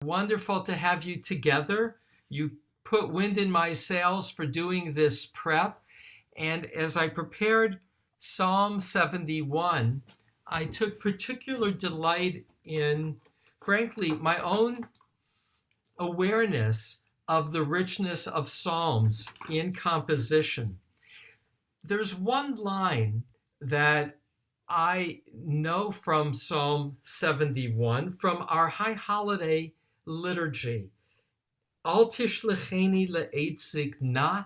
Wonderful to have you together. You put wind in my sails for doing this prep. And as I prepared Psalm 71, I took particular delight in, frankly, my own awareness of the richness of Psalms in composition. There's one line that I know from Psalm 71, from our High Holiday liturgy. Al tishlecheni le'etzig na,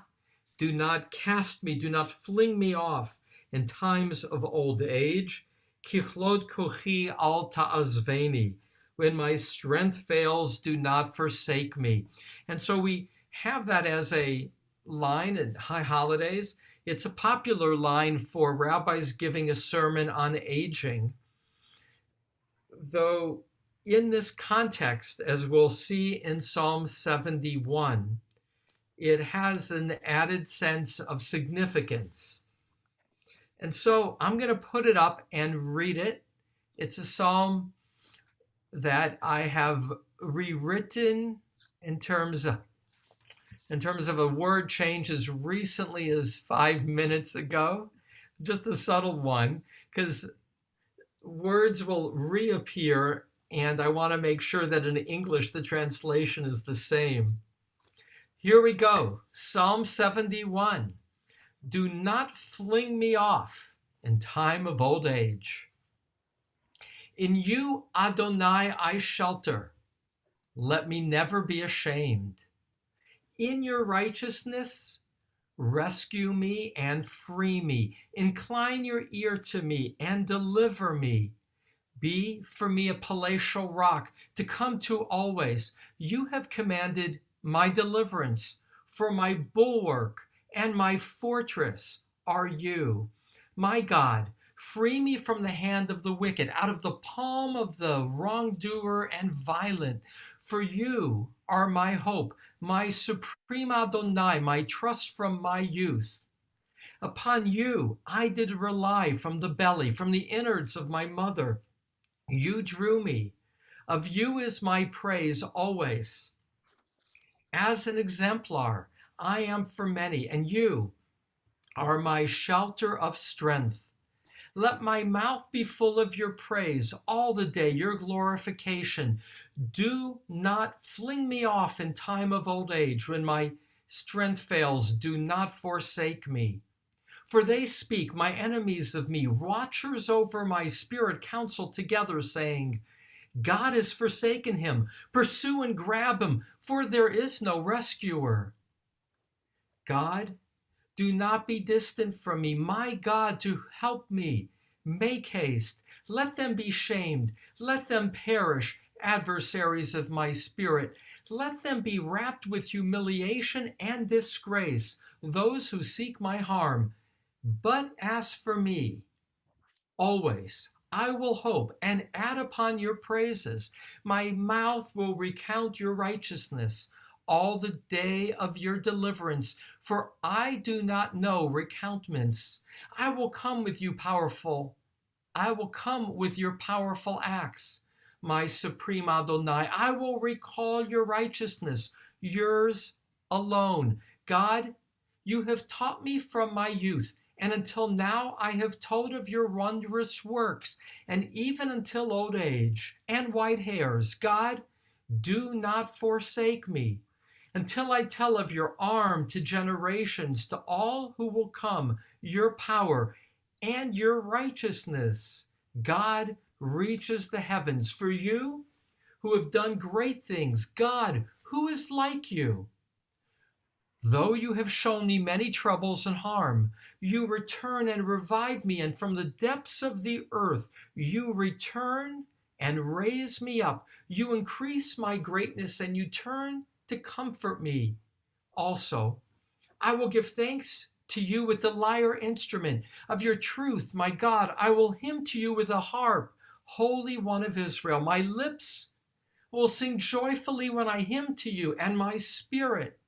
do not cast me, do not fling me off in times of old age. Kichlot kochi al ta'azveni, when my strength fails, do not forsake me. And so we have that as a line at High Holidays. It's a popular line for rabbis giving a sermon on aging, though in this context, as we'll see in Psalm 71, it has an added sense of significance. And so I'm going to put it up and read it. It's a psalm that I have rewritten in terms of a word change as recently as 5 minutes ago. Just a subtle one, because words will reappear, and I want to make sure that in English the translation is the same. Here we go. Psalm 71. Do not fling me off in time of old age. In you, Adonai, I shelter. Let me never be ashamed. In your righteousness, rescue me and free me. Incline your ear to me and deliver me. Be for me a palatial rock to come to always. You have commanded my deliverance, for my bulwark and my fortress are you. My God, free me from the hand of the wicked, out of the palm of the wrongdoer and violent. For you are my hope, my supreme Adonai, my trust from my youth. Upon you I did rely from the belly, from the innards of my mother. You drew me. Of you is my praise always. As an exemplar, I am for many, and you are my shelter of strength. Let my mouth be full of your praise all the day, your glorification. Do not fling me off in time of old age. When my strength fails, do not forsake me. For they speak, my enemies of me, watchers over my spirit counsel together, saying, God has forsaken him. Pursue and grab him, for there is no rescuer. God, do not be distant from me. My God, to help me. Make haste. Let them be shamed. Let them perish, adversaries of my spirit. Let them be wrapped with humiliation and disgrace, those who seek my harm. But as for me, always I will hope and add upon your praises. My mouth will recount your righteousness all the day of your deliverance, for I do not know recountments. I will come with you powerful. I will come with your powerful acts. My supreme Adonai, I will recall your righteousness, yours alone. God, you have taught me from my youth, and until now I have told of your wondrous works, and even until old age and white hairs. God, do not forsake me until I tell of your arm to generations, to all who will come, your power and your righteousness. God reaches the heavens. For you who have done great things, God, who is like you? Though you have shown me many troubles and harm, you return and revive me, and from the depths of the earth you return and raise me up. You increase my greatness, and you turn to comfort me. Also, I will give thanks to you with the lyre instrument of your truth, my God. I will hymn to you with a harp, Holy One of Israel. My lips will sing joyfully when I hymn to you, and my spirit,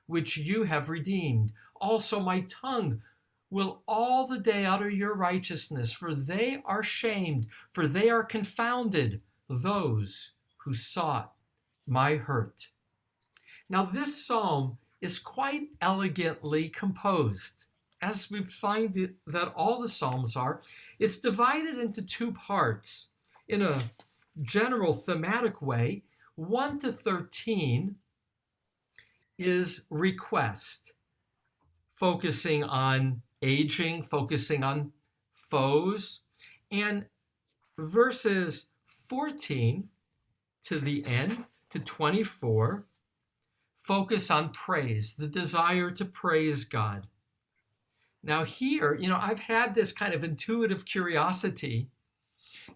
which you have redeemed. Also my tongue will all the day utter your righteousness, for they are shamed, for they are confounded, those who sought my hurt. Now, this psalm is quite elegantly composed, as we find that all the psalms are. It's divided into two parts in a general thematic way. 1 to 13 is request, focusing on aging, focusing on foes, and verses 14 to the end to 24 focus on praise, the desire to praise God. Now here, I've had this kind of intuitive curiosity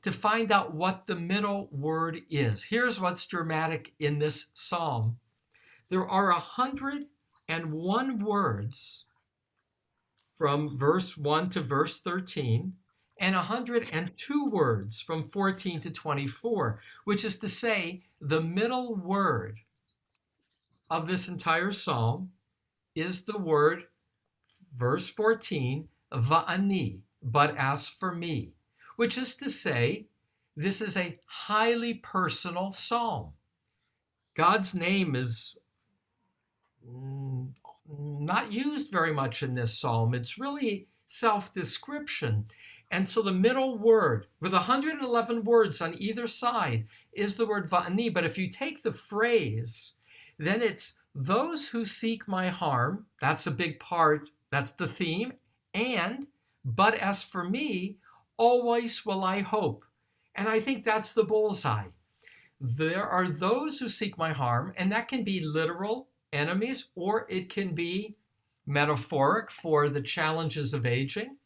to find out what the middle word is. Here's what's dramatic in this psalm. There are 101 words from verse 1 to verse 13, and 102 words from 14 to 24, which is to say, the middle word of this entire psalm is the word, verse 14, va'ani, but as for me, which is to say, this is a highly personal psalm. God's name is not used very much in this psalm. It's really self-description. And so the middle word, with 111 words on either side, is the word va'ani. But if you take the phrase, then it's those who seek my harm. That's a big part. That's the theme. And, but as for me, always will I hope. And I think that's the bullseye. There are those who seek my harm, and that can be literal enemies, or it can be metaphoric for the challenges of aging.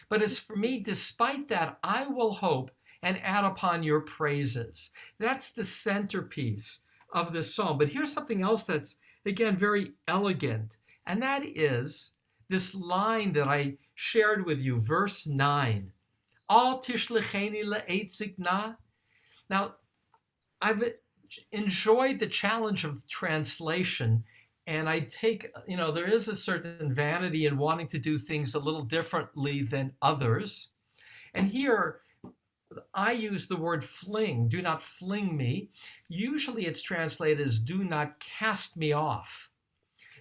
But as for me, despite that, I will hope and add upon your praises. That's the centerpiece of this psalm. But here's something else that's, again, very elegant, and that is this line that I shared with you, verse 9. Al tishlecheni le'et zikna. Now, I've enjoyed the challenge of translation, and I take, there is a certain vanity in wanting to do things a little differently than others. And here, I use the word fling, do not fling me. Usually it's translated as do not cast me off.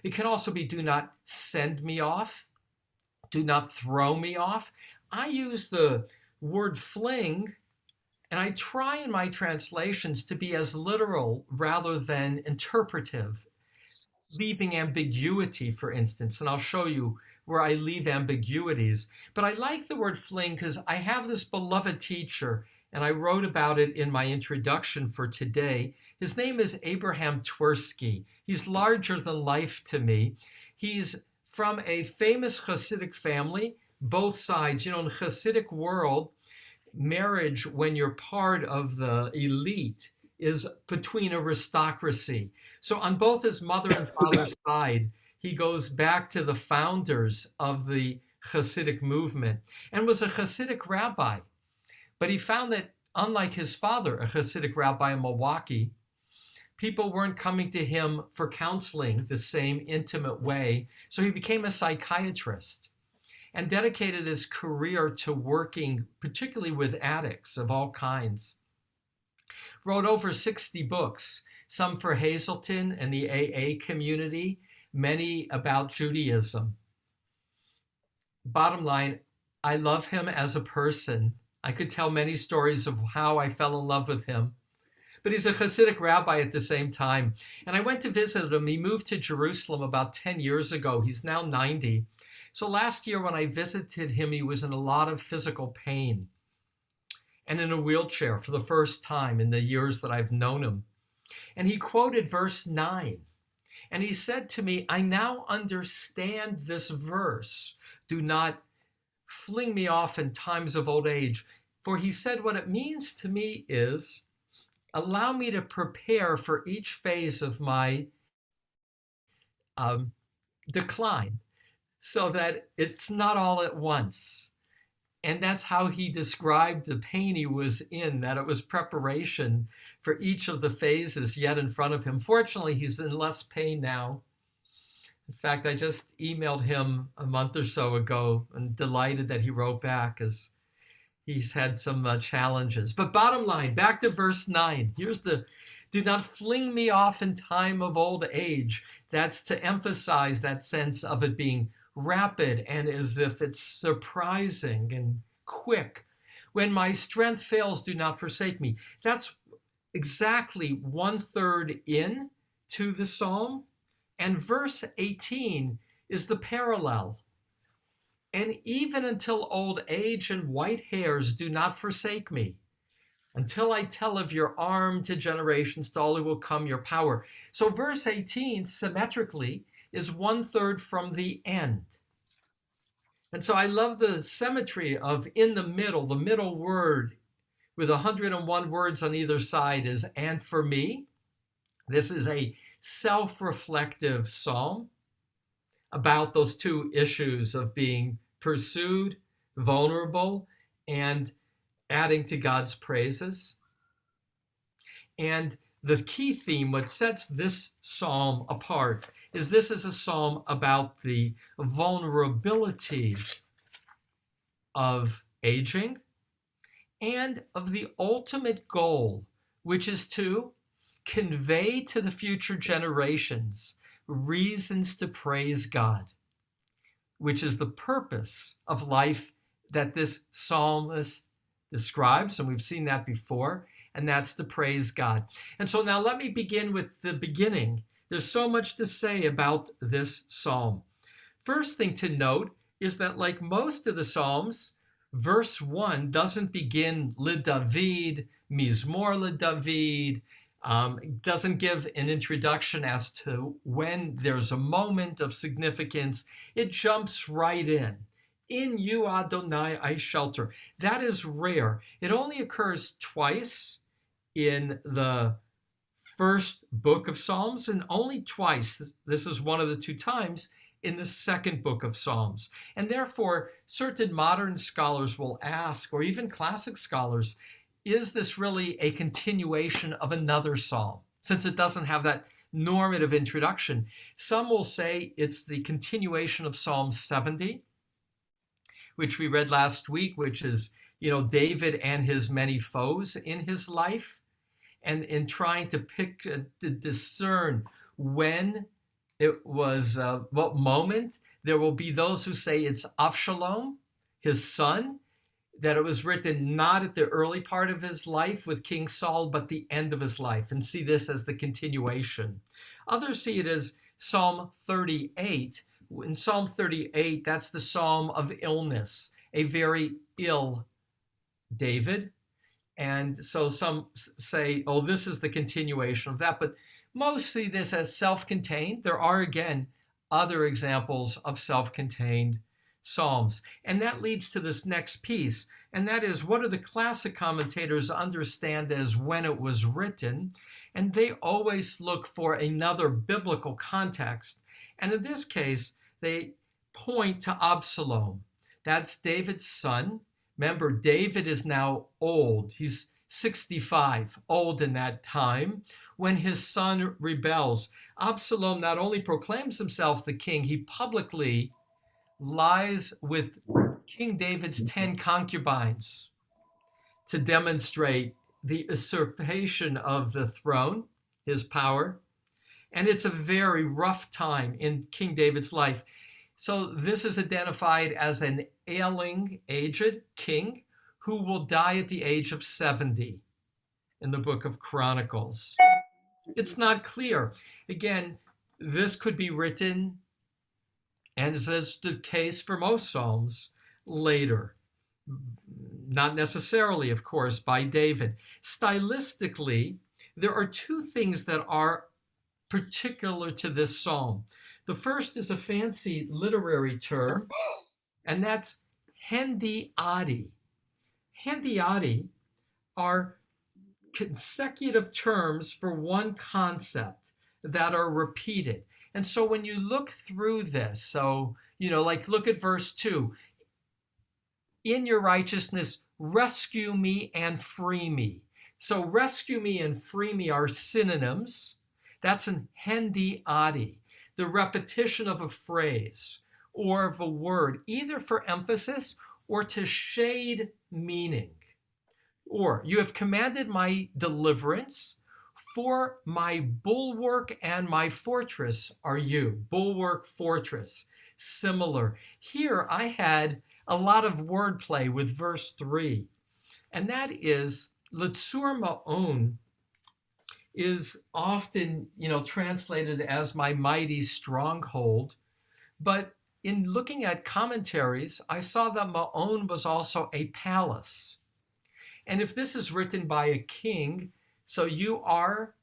It can also be do not send me off, do not throw me off. I use the word fling, and I try in my translations to be as literal rather than interpretive, leaving ambiguity, for instance. And I'll show you where I leave ambiguities. But I like the word fling because I have this beloved teacher, and I wrote about it in my introduction for today. His name is Abraham Twersky. He's larger than life to me. He's from a famous Hasidic family, both sides. In the Hasidic world, marriage, when you're part of the elite, is between aristocracy. So on both his mother and father's side, he goes back to the founders of the Hasidic movement and was a Hasidic rabbi. But he found that, unlike his father, a Hasidic rabbi in Milwaukee, people weren't coming to him for counseling the same intimate way. So he became a psychiatrist and dedicated his career to working particularly with addicts of all kinds. Wrote over 60 books, some for Hazelton and the AA community, many about Judaism. Bottom line, I love him as a person. I could tell many stories of how I fell in love with him. But he's a Hasidic rabbi at the same time. And I went to visit him. He moved to Jerusalem about 10 years ago. He's now 90. So last year when I visited him, he was in a lot of physical pain and in a wheelchair for the first time in the years that I've known him. And he quoted verse 9. And he said to me, I now understand this verse. Do not fling me off in times of old age. For he said, what it means to me is, allow me to prepare for each phase of my decline so that it's not all at once. And that's how he described the pain he was in, that it was preparation for each of the phases yet in front of him. Fortunately, he's in less pain now. In fact, I just emailed him a month or so ago and delighted that he wrote back as he's had some challenges. But bottom line, back to verse 9. Here's the Do not fling me off in time of old age. That's to emphasize that sense of it being rapid and as if it's surprising and quick. When my strength fails, do not forsake me. That's exactly 1/3 in to the psalm. And verse 18 is the parallel. And even until old age and white hairs, do not forsake me. Until I tell of your arm to generations, to all who will come your power. So verse 18 symmetrically is 1/3 from the end. And so I love the symmetry of in the middle word with 101 words on either side is and for me. This is a self-reflective psalm about those two issues of being pursued, vulnerable, and adding to God's praises. And the key theme, what sets this psalm apart, is this is a psalm about the vulnerability of aging and of the ultimate goal, which is to convey to the future generations reasons to praise God, which is the purpose of life that this psalmist describes, and we've seen that before, and that's to praise God. And so now let me begin with the beginning. There's so much to say about this psalm. First thing to note is that, like most of the psalms, verse 1 doesn't begin Le David, Mizmor Le David, doesn't give an introduction as to when there's a moment of significance. It jumps right in. In you, Adonai, I shelter. That is rare. It only occurs twice in the first book of Psalms, and only twice, this is one of the two times, in the second book of Psalms. And therefore, certain modern scholars will ask, or even classic scholars, is this really a continuation of another psalm? Since it doesn't have that normative introduction. Some will say it's the continuation of Psalm 70, which we read last week, which is, David and his many foes in his life, and in trying to discern when it was, what moment. There will be those who say it's Avshalom, his son, that it was written not at the early part of his life with King Saul, but the end of his life, and see this as the continuation. Others see it as Psalm 38. In Psalm 38, that's the psalm of illness, a very ill David. And so some say, oh, this is the continuation of that. But most see this as self-contained. There are, again, other examples of self-contained psalms. And that leads to this next piece. And that is, what do the classic commentators understand as when it was written? And they always look for another biblical context. And in this case, they point to Absalom. That's David's son. Remember, David is now old. He's 65, old in that time, when his son rebels. Absalom not only proclaims himself the king, he publicly lies with King David's 10 concubines to demonstrate the usurpation of the throne, his power. And it's a very rough time in King David's life. So this is identified as an ailing, aged king who will die at the age of 70 in the book of Chronicles. It's not clear. Again, this could be written, and as is the case for most Psalms, later. Not necessarily, of course, by David. Stylistically, there are two things that are particular to this psalm. The first is a fancy literary term, and that's hendiadi. Hendiadi are consecutive terms for one concept that are repeated. And so when you look through this, so, like look at verse 2. In your righteousness, rescue me and free me. So rescue me and free me are synonyms. That's an hendiadi, the repetition of a phrase or of a word, either for emphasis or to shade meaning. Or, you have commanded my deliverance. For my bulwark and my fortress are you. Bulwark, fortress. Similar. Here I had a lot of wordplay with verse 3, and that is Litzur Ma'on is often, translated as my mighty stronghold. But in looking at commentaries, I saw that Ma'on was also a palace. And if this is written by a king, so you are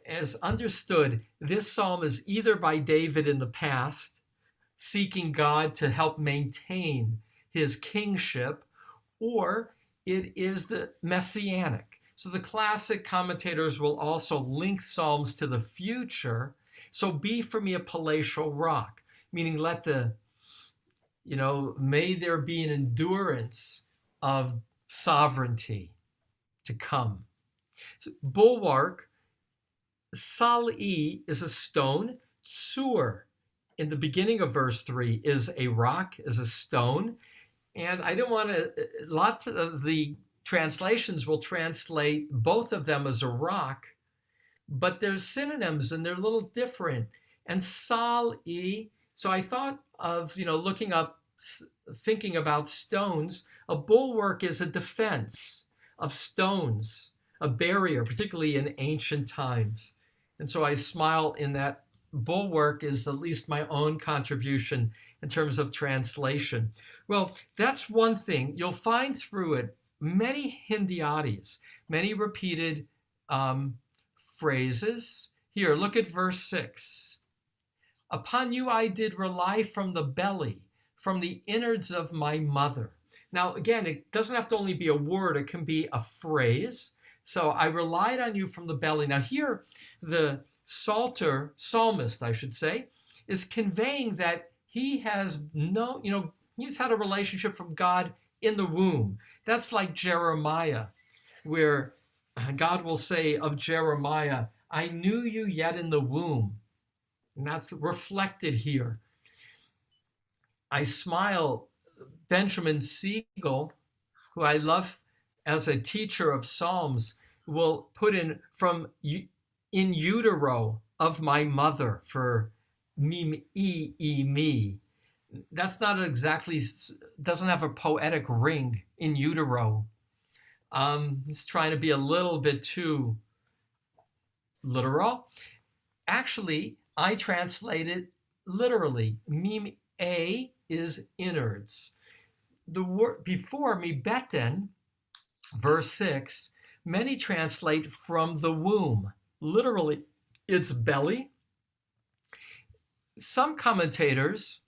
as understood, this psalm is either by David in the past, seeking God to help maintain his kingship, or it is the messianic. So the classic commentators will also link psalms to the future. So be for me a palatial rock, meaning may there be an endurance of sovereignty to come. So, bulwark, Sal'i is a stone. Tsur, in the beginning of verse 3, is a rock, is a stone. And I don't want to, lots of the translations will translate both of them as a rock, but there's synonyms and they're a little different. And Sal'i, so I thought of, looking up, thinking about stones, a bulwark is a defense of stones, a barrier, particularly in ancient times. And so I smile in that bulwark is at least my own contribution in terms of translation. Well, that's one thing. You'll find through it many Hindiatis, many repeated phrases. Here, look at verse 6. Upon you I did rely from the belly, from the innards of my mother. Now, again, it doesn't have to only be a word, it can be a phrase. So I relied on you from the belly. Now here, the psalmist, I should say, is conveying that he has he's had a relationship from God in the womb. That's like Jeremiah, where God will say of Jeremiah, I knew you yet in the womb. And that's reflected here. I smile, Benjamin Siegel, who I love as a teacher of Psalms, will put in from in utero of my mother for me. That's not exactly, doesn't have a poetic ring, in utero. He's trying to be a little bit too literal. Actually, I translate it literally. Mim a is innards. The word before me, beten, verse 6, many translate from the womb. Literally, it's belly. Some commentators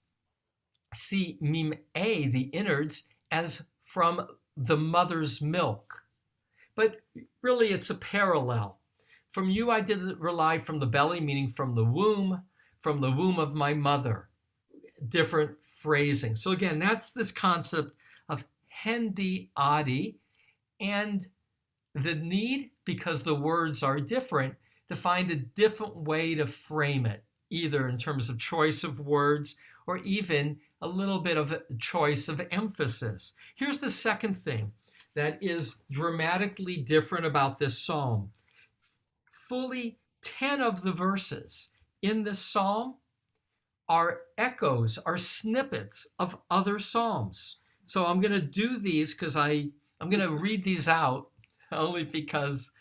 see mim a, the innards, as from the mother's milk. But really, it's a parallel. From you I did rely from the belly, meaning from the womb of my mother. Different phrasing. So again, that's this concept of hendiadi, and the need, because the words are different, to find a different way to frame it, either in terms of choice of words or even a little bit of a choice of emphasis. Here's the second thing that is dramatically different about this psalm. Fully 10 of the verses in this psalm are echoes, are snippets of other psalms. So I'm going to do these because I'm going to read these out only because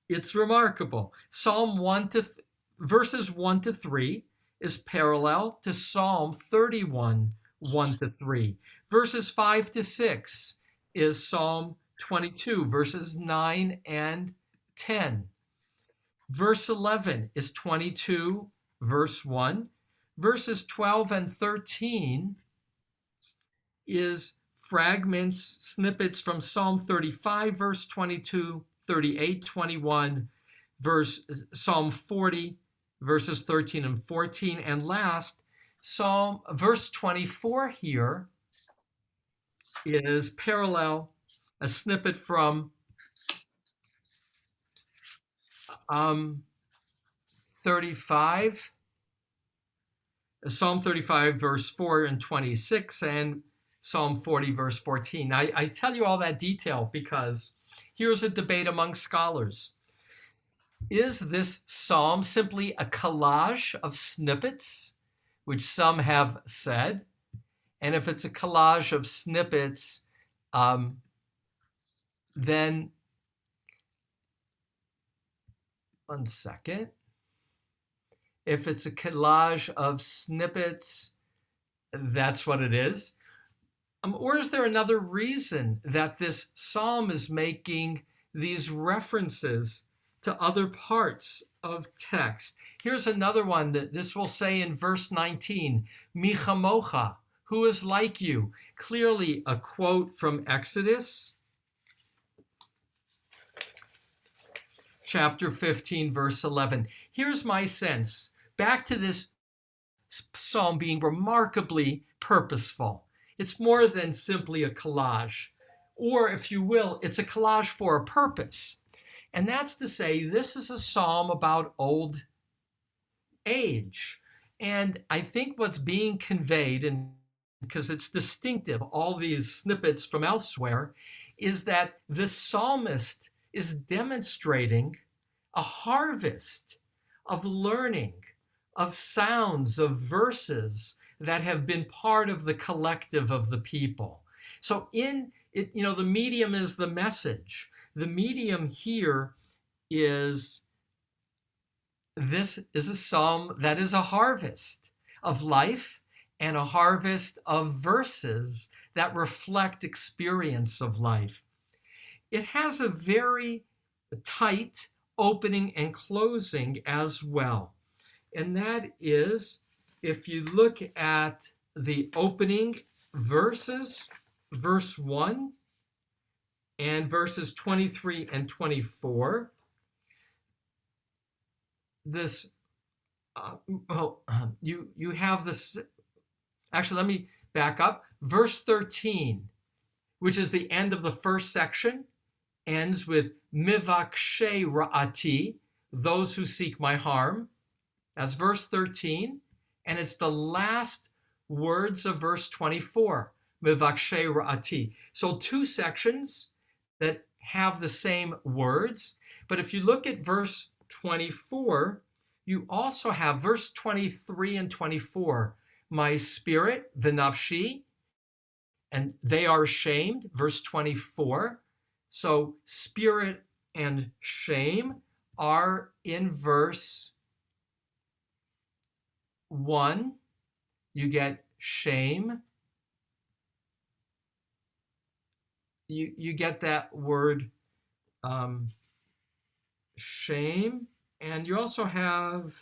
it's remarkable. Psalm verses 1 to 3 is parallel to Psalm 31, 1 to 3. Verses 5 to 6 is Psalm 22, verses 9 and 10. Verse 11 is 22, verse 1. Verses 12 and 13 is fragments, snippets from Psalm 35, verse 22, 38, 21, Psalm 40, verses 13 and 14. And last, verse 24 here is parallel, a snippet from 35, Psalm 35, verse 4 and 26, and Psalm 40, verse 14. I tell you all that detail because here's a debate among scholars. Is this psalm simply a collage of snippets, which some have said? And if it's a collage of snippets, then, one second. If it's a collage of snippets, that's what it is. Or is there another reason that this psalm is making these references to other parts of text? Here's another one that this will say in verse 19, Michamocha, who is like you? Clearly a quote from Exodus chapter 15, verse 11. Here's my sense. Back to this psalm being remarkably purposeful. It's more than simply a collage, or if you will, it's a collage for a purpose. And that's to say, this is a psalm about old age. And I think what's being conveyed, and because it's distinctive, all these snippets from elsewhere, is that the psalmist is demonstrating a harvest of learning, of sounds, of verses that have been part of the collective of the people. So in it, the medium is the message. The medium here is, this is a psalm that is a harvest of life and a harvest of verses that reflect experience of life. It has a very tight opening and closing as well. And that is, if you look at the opening verses, verse 1 and verses 23 and 24, this, you have this, actually, let me back up. Verse 13, which is the end of the first section, ends with Mivakshe Ra'ati, those who seek my harm. That's verse 13. And it's the last words of verse 24, Mivakshe Ra'ati. So two sections that have the same words. But if you look at verse 24, you also have verse 23 and 24, my spirit, v'nafshi, and they are ashamed, verse 24. So spirit and shame are in verse 1. You get shame. You get that word shame, and you also have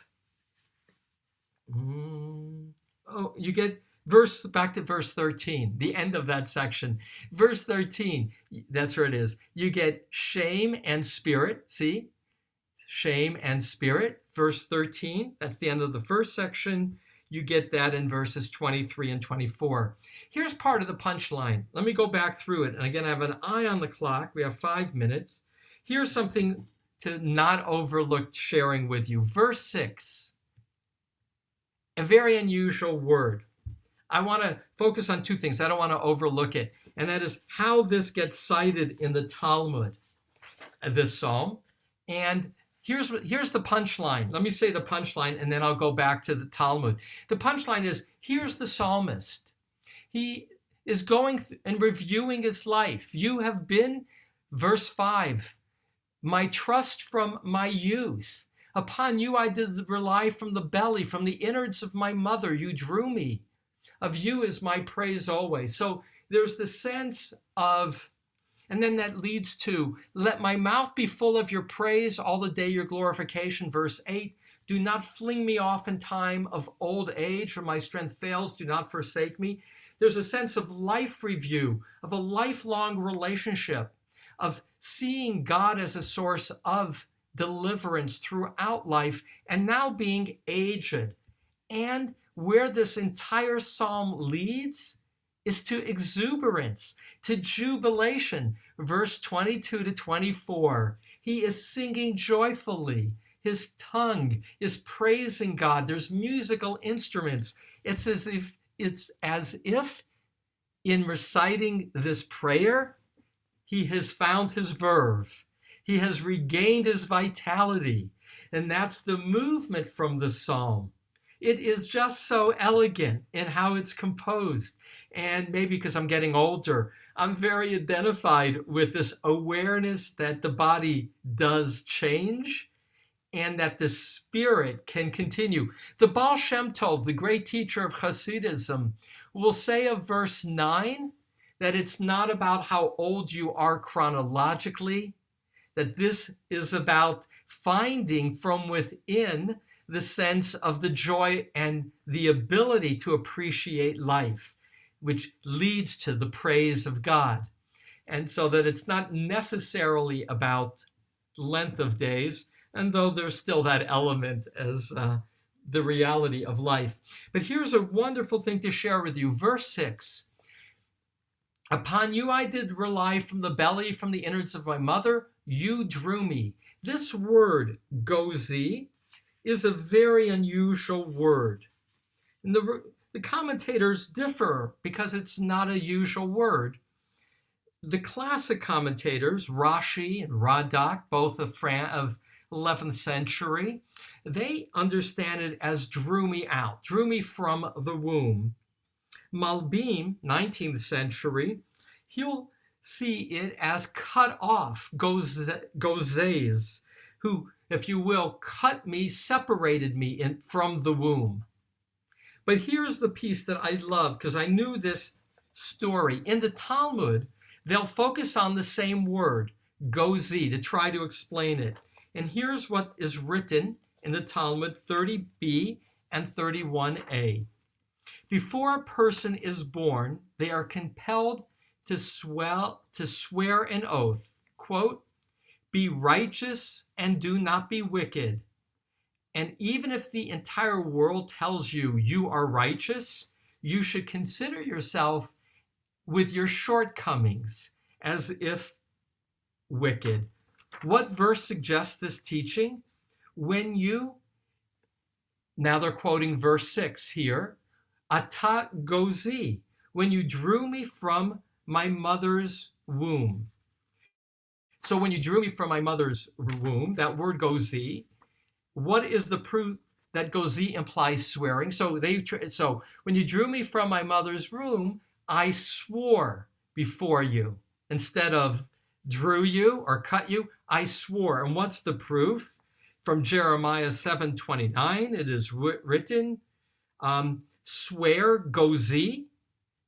you get back to verse 13, the end of that section. Verse 13, that's where it is. You get shame and spirit. See? Shame and spirit. Verse 13, that's the end of the first section. You get that in verses 23 and 24. Here's part of the punchline. Let me go back through it. And again, I have an eye on the clock. We have 5 minutes. Here's something to not overlook sharing with you. Verse 6, a very unusual word. I want to focus on two things. I don't want to overlook it. And that is how this gets cited in the Talmud, this psalm. And here's the punchline. Let me say the punchline, and then I'll go back to the Talmud. The punchline is, here's the psalmist. He is going and reviewing his life. You have been, verse 5, my trust from my youth. Upon you I did rely from the belly, from the innards of my mother. You drew me. Of you is my praise always. So there's the sense of, and then that leads to, let my mouth be full of your praise all the day your glorification. Verse 8, do not fling me off in time of old age, when my strength fails. Do not forsake me. There's a sense of life review, of a lifelong relationship, of seeing God as a source of deliverance throughout life, and now being aged. And where this entire psalm leads is to exuberance, to jubilation. Verse 22 to 24, he is singing joyfully. His tongue is praising God. There's musical instruments. It's as if in reciting this prayer, he has found his verve. He has regained his vitality. And that's the movement from the psalm. It is just so elegant in how it's composed. And maybe because I'm getting older, I'm very identified with this awareness that the body does change and that the spirit can continue. The Baal Shem Tov, the great teacher of Hasidism, will say of verse 9 that it's not about how old you are chronologically, that this is about finding from within the sense of the joy and the ability to appreciate life, which leads to the praise of God. And so that it's not necessarily about length of days, and though there's still that element as the reality of life. But here's a wonderful thing to share with you. Verse 6, upon you I did rely from the belly, from the innards of my mother, you drew me. This word, gozi, is a very unusual word. And the commentators differ because it's not a usual word. The classic commentators, Rashi and Radak, both of 11th century, they understand it as drew me out, drew me from the womb. Malbim, 19th century, he'll see it as cut off, gozes, who, if you will, cut me, separated me from the womb. But here's the piece that I love, because I knew this story. In the Talmud, they'll focus on the same word, gozi, to try to explain it. And here's what is written in the Talmud 30b and 31a. Before a person is born, they are compelled to swear an oath, quote, be righteous and do not be wicked. And even if the entire world tells you you are righteous, you should consider yourself with your shortcomings as if wicked. What verse suggests this teaching? Now they're quoting verse 6 here, Ata gozi, when you drew me from my mother's womb. So when you drew me from my mother's womb, that word gozi, what is the proof that gozi implies swearing? So when you drew me from my mother's womb, I swore before you. Instead of drew you or cut you, I swore. And what's the proof? From Jeremiah 7:29, it is written, swear gozi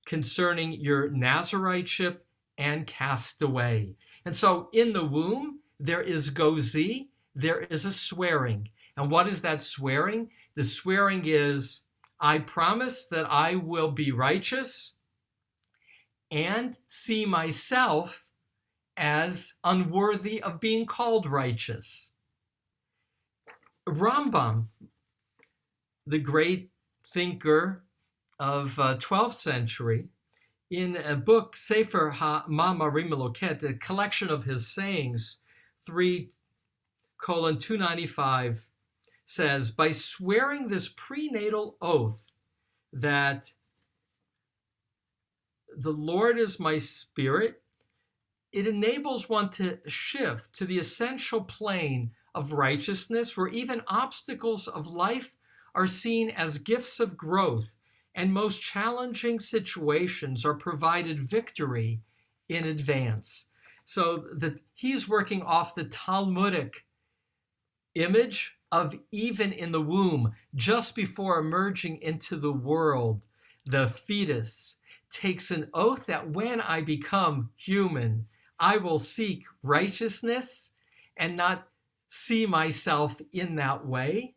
concerning your Naziriteship and cast away. And so in the womb, there is gozi, there is a swearing. And what is that swearing? The swearing is, I promise that I will be righteous and see myself as unworthy of being called righteous. Rambam, the great thinker of 12th century, in a book, Sefer HaMa'amarim Eloket, a collection of his sayings, 3:295, says, by swearing this prenatal oath that the Lord is my spirit, it enables one to shift to the essential plane of righteousness, where even obstacles of life are seen as gifts of growth, and most challenging situations are provided victory in advance. So that he's working off the Talmudic image of even in the womb, just before emerging into the world, the fetus takes an oath that when I become human, I will seek righteousness and not see myself in that way.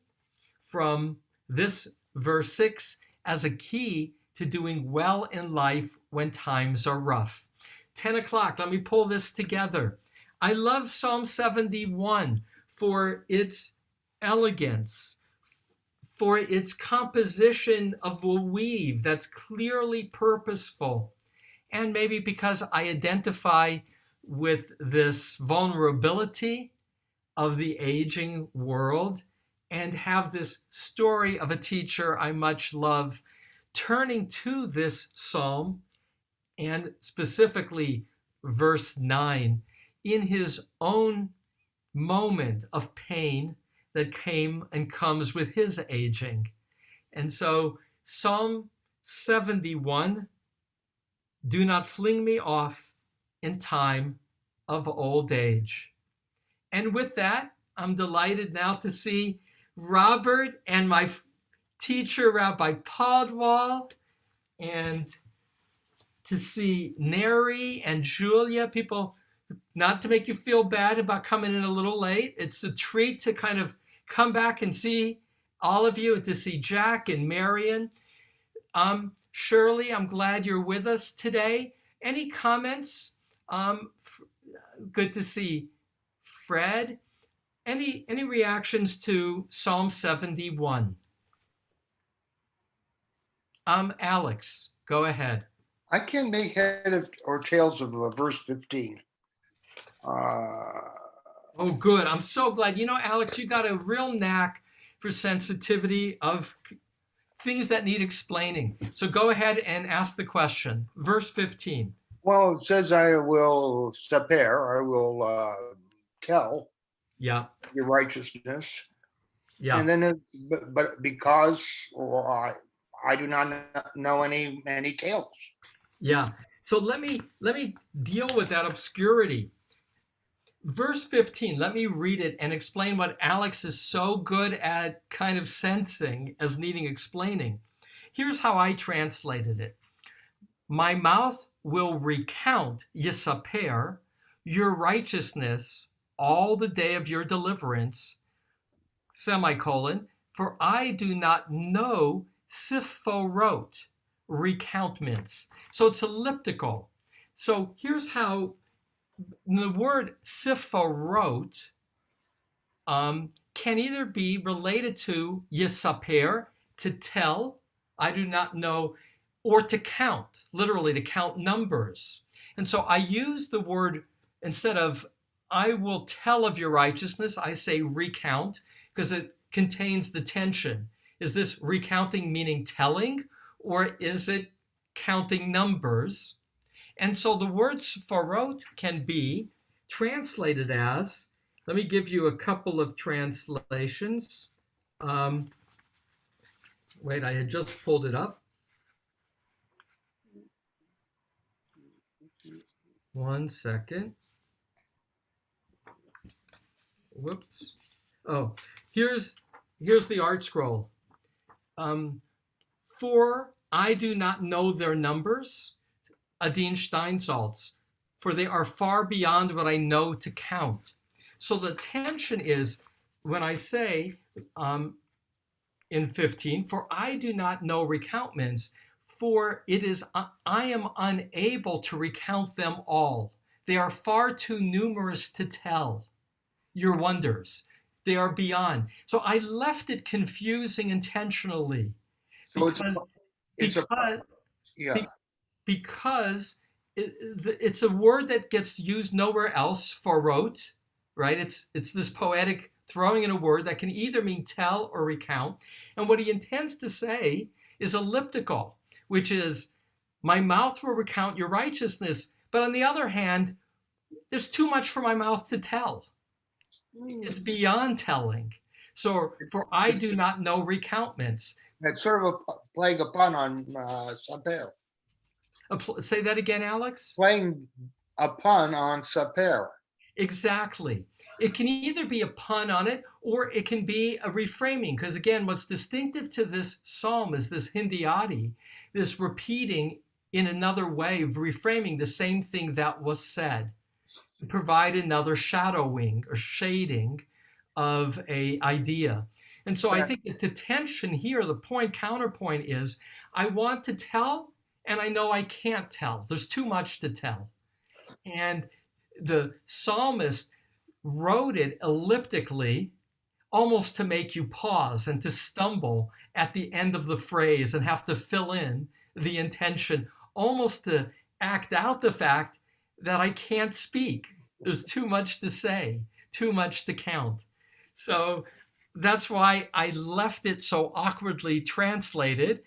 From this verse 6 as a key to doing well in life when times are rough. 10 o'clock, let me pull this together. I love Psalm 71 for its elegance, for its composition of a weave that's clearly purposeful, and maybe because I identify with this vulnerability of the aging world and have this story of a teacher I much love turning to this psalm, and specifically verse 9, in his own moment of pain that came and comes with his aging. And so Psalm 71, do not fling me off in time of old age. And with that, I'm delighted now to see Robert and my teacher, Rabbi Podwall, and to see Neri and Julia, people, not to make you feel bad about coming in a little late. It's a treat to kind of come back and see all of you and to see Jack and Marion. Shirley, I'm glad you're with us today. Any comments? Good to see Fred. Any reactions to Psalm 71? Alex, go ahead. I can't make head or tails of verse 15. Oh, good. I'm so glad. You know, Alex, you got a real knack for sensitivity of things that need explaining. So go ahead and ask the question. Verse 15. Well, it says, I will saper, I will tell Yeah. your righteousness. Yeah. And then it's, but because I do not know any tales. Yeah. So let me deal with that obscurity. Verse 15, let me read it and explain what Alex is so good at kind of sensing as needing explaining. Here's how I translated it. My mouth will recount, yisaper, your righteousness all the day of your deliverance, semicolon, for I do not know siphoros, recountments. So it's elliptical. So here's how the word siphoros can either be related to yisaper, to tell, I do not know, or to count, literally to count numbers. And so I use the word, instead of I will tell of your righteousness, I say recount, because it contains the tension. Is this recounting meaning telling, or is it counting numbers? And so the word sforot can be translated as, let me give you a couple of translations. Wait, I had just pulled it up. One second. Whoops. Oh, here's the art scroll. For I do not know their numbers, Adin Steinsaltz, for they are far beyond what I know to count. So the tension is when I say in 15, for I do not know recountments, for it is I am unable to recount them all. They are far too numerous to tell your wonders. They are beyond. So I left it confusing intentionally. So Because it's a word that gets used nowhere else, forot, right? It's this poetic throwing in a word that can either mean tell or recount. And what he intends to say is elliptical, which is, my mouth will recount your righteousness, but on the other hand, there's too much for my mouth to tell. It's beyond telling. So, for I do not know recountments. It's sort of playing a pun on saper. Say that again, Alex? Playing a pun on saper. Exactly. It can either be a pun on it or it can be a reframing. Because again, what's distinctive to this psalm is this Hindiati, this repeating in another way of reframing the same thing that was said, to provide another shadowing or shading of an idea. And so I think that the tension here, the point counterpoint is, I want to tell and I know I can't tell. There's too much to tell. And the psalmist wrote it elliptically, almost to make you pause and to stumble at the end of the phrase and have to fill in the intention, almost to act out the fact that I can't speak. There's too much to say, too much to count. So that's why I left it so awkwardly translated.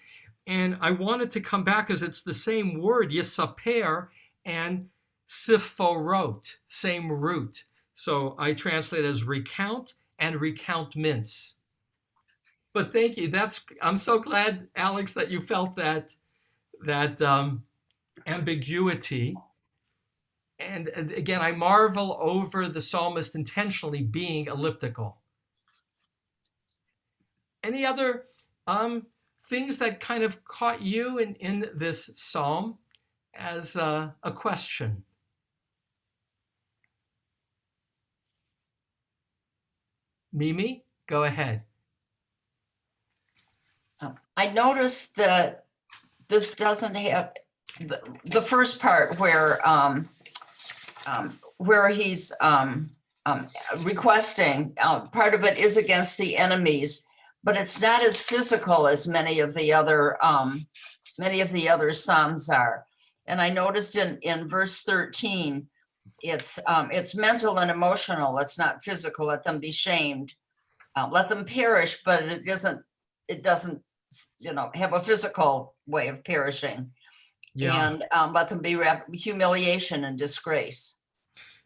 And I wanted to come back because it's the same word, yisaper and sipforot, same root. So I translate as recount and recountments. But thank you. I'm so glad, Alex, that you felt that ambiguity. And again, I marvel over the psalmist intentionally being elliptical. Any other things that kind of caught you in this psalm as a question? Mimi, go ahead. I noticed that this doesn't have the first part where he's requesting. Part of it is against the enemies, but it's not as physical as many of the other psalms are. And I noticed in verse 13, it's mental and emotional. It's not physical. Let them be shamed. Let them perish, but it doesn't have a physical way of perishing. Yeah. And let them be humiliation and disgrace.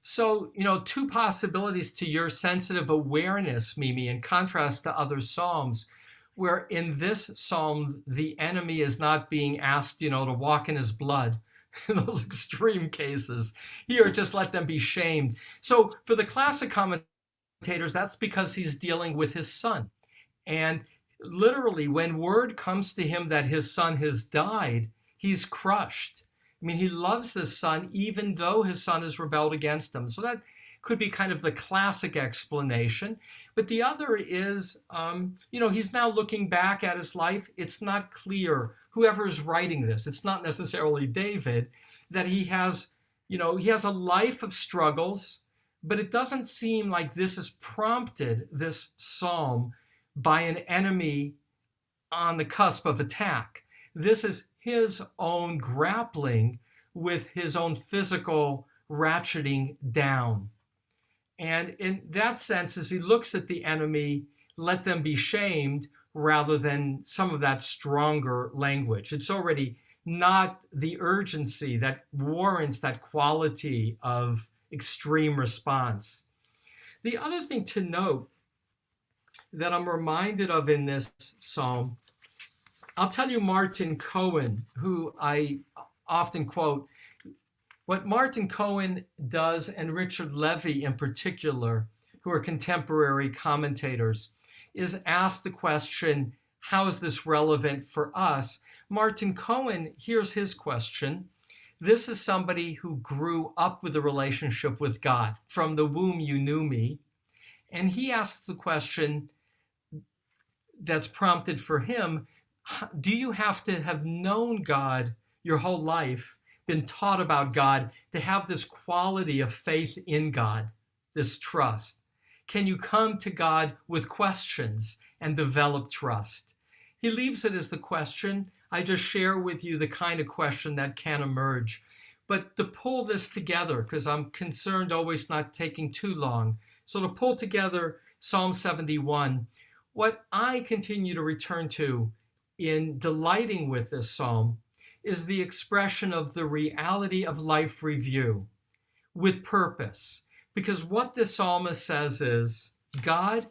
So, two possibilities to your sensitive awareness, Mimi, in contrast to other psalms, where in this psalm, the enemy is not being asked, to walk in his blood in those extreme cases. Here, just let them be shamed. So for the classic commentators, that's because he's dealing with his son. And literally, when word comes to him that his son has died, he's crushed. I mean, he loves this son, even though his son has rebelled against him. So that could be kind of the classic explanation. But the other is, he's now looking back at his life. It's not clear, whoever is writing this, it's not necessarily David, that he has a life of struggles, but it doesn't seem like this has prompted this psalm by an enemy on the cusp of attack. This is his own grappling with his own physical ratcheting down. And in that sense, as he looks at the enemy, let them be shamed, rather than some of that stronger language. It's already not the urgency that warrants that quality of extreme response. The other thing to note that I'm reminded of in this psalm, I'll tell you Martin Cohen, who I often quote. What Martin Cohen does, and Richard Levy in particular, who are contemporary commentators, is ask the question, how is this relevant for us? Martin Cohen, here's his question. This is somebody who grew up with a relationship with God. From the womb you knew me. And he asks the question that's prompted for him, do you have to have known God your whole life, been taught about God, to have this quality of faith in God, this trust? Can you come to God with questions and develop trust? He leaves it as the question. I just share with you the kind of question that can emerge. But to pull this together, because I'm concerned always not taking too long, so to pull together Psalm 71, what I continue to return to in delighting with this psalm is the expression of the reality of life review with purpose. Because what this psalmist says is, God,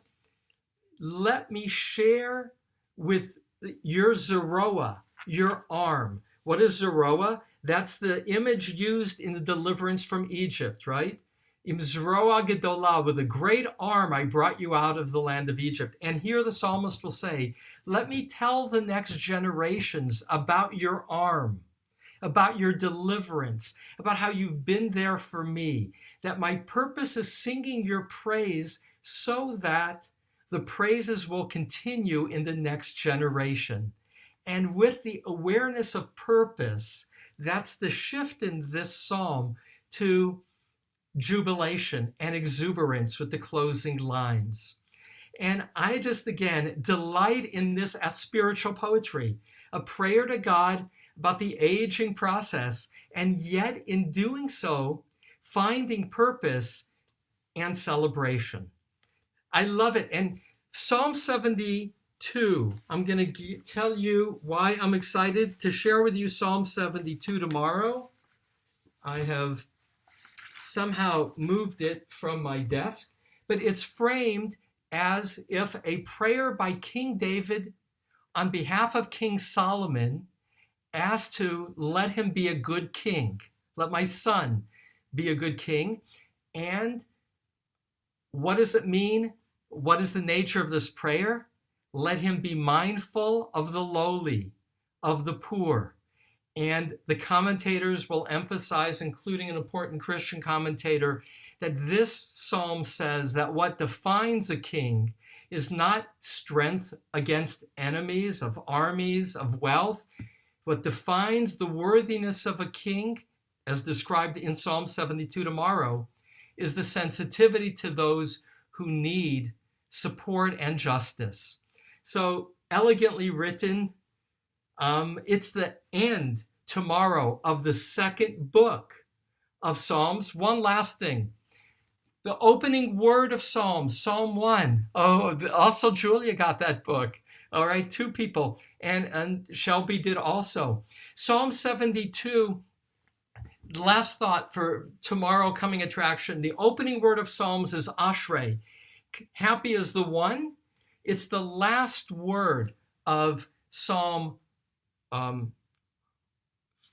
let me share with your Zeroah, your arm. What is Zeroah? That's the image used in the deliverance from Egypt, right? Im Zeroah Gedolah, with a great arm I brought you out of the land of Egypt. And here the psalmist will say, let me tell the next generations about your arm, about your deliverance, about how you've been there for me, that my purpose is singing your praise so that the praises will continue in the next generation. And with the awareness of purpose, that's the shift in this psalm to jubilation and exuberance with the closing lines. And I just, again, delight in this as spiritual poetry, a prayer to God about the aging process, and yet in doing so, finding purpose and celebration. I love it. And Psalm 72, I'm going to tell you why I'm excited to share with you Psalm 72 tomorrow. I have somehow moved it from my desk, but it's framed as if a prayer by King David on behalf of King Solomon asked to let him be a good king, let my son be a good king. And what does it mean? What is the nature of this prayer? Let him be mindful of the lowly, of the poor. And the commentators will emphasize, including an important Christian commentator, that this psalm says that what defines a king is not strength against enemies, of armies, of wealth. What defines the worthiness of a king, as described in Psalm 72 tomorrow, is the sensitivity to those who need support and justice. So elegantly written. It's the end tomorrow of the second book of Psalms. One last thing. The opening word of Psalms, Psalm 1. Oh, also Julia got that book. All right, 2 people. And Shelby did also. Psalm 72, the last thought for tomorrow coming attraction. The opening word of Psalms is Ashrei. Happy is the one. It's the last word of Psalm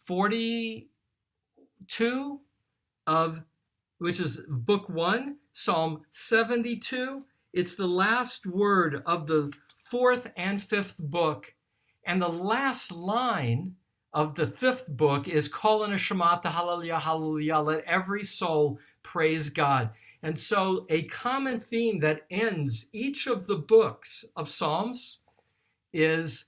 42 which is book 1, Psalm 72. It's the last word of the 4th and 5th book. And the last line of the 5th book is Kol Neshama Hallelujah, Hallelujah. Let every soul praise God. And so a common theme that ends each of the books of Psalms is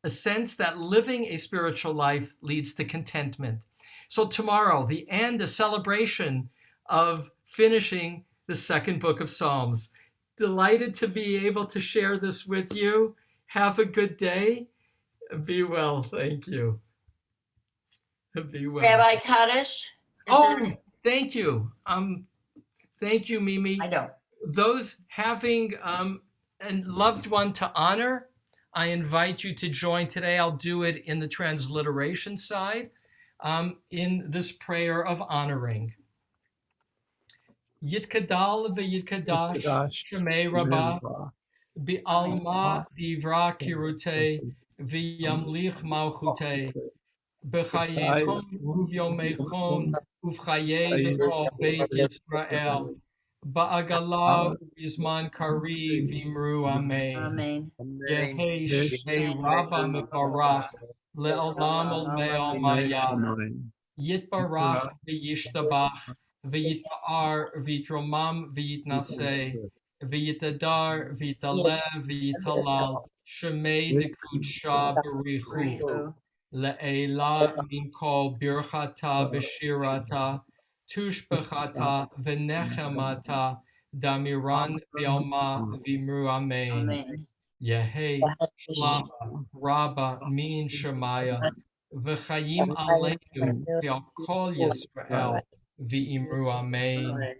a sense that living a spiritual life leads to contentment. So tomorrow, the end, a celebration of finishing the second book of Psalms. Delighted to be able to share this with you. Have a good day. Be well. Thank you. Be well. Rabbi Kaddish? Thank you. Thank you, Mimi. I don't. Those having a loved one to honor, I invite you to join today. I'll do it in the transliteration side, in this prayer of honoring. Yitkadal v'yitkadash shemei rabah bi'alma divra kirute v'yamlich malchute b'chayechon uvyomechon uvchaye d'chol beit Yisrael ba'agala v'zman kari v'imru amen. Amen. Yehi Shmei Rabba Mevarach Le'olam Olmei Omayad Yitbarach V'yishtabach V'yita'ar V'yitromam V'yitnaseh V'yitadar V'yitaleh V'yitalal Shemei Dekudsha Barichu Le'ela Min Kol Birchata V'shirata Tushbechata V'nechemata Damiran V'yoma V'imru Amen. Amen. Yehei Shlach Rabba Min Shemaya V'chayim Aleinu V'al Kol Yisrael V'imru Amen.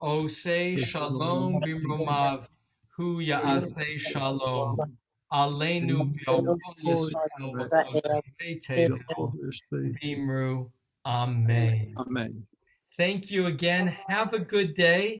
Osei Shalom B'imrumav Hu Ya'aseh Shalom Aleinu V'al Kol Yisrael V'kol Yosei Tevel V'imru Amen. Amen. Thank you again. Have a good day.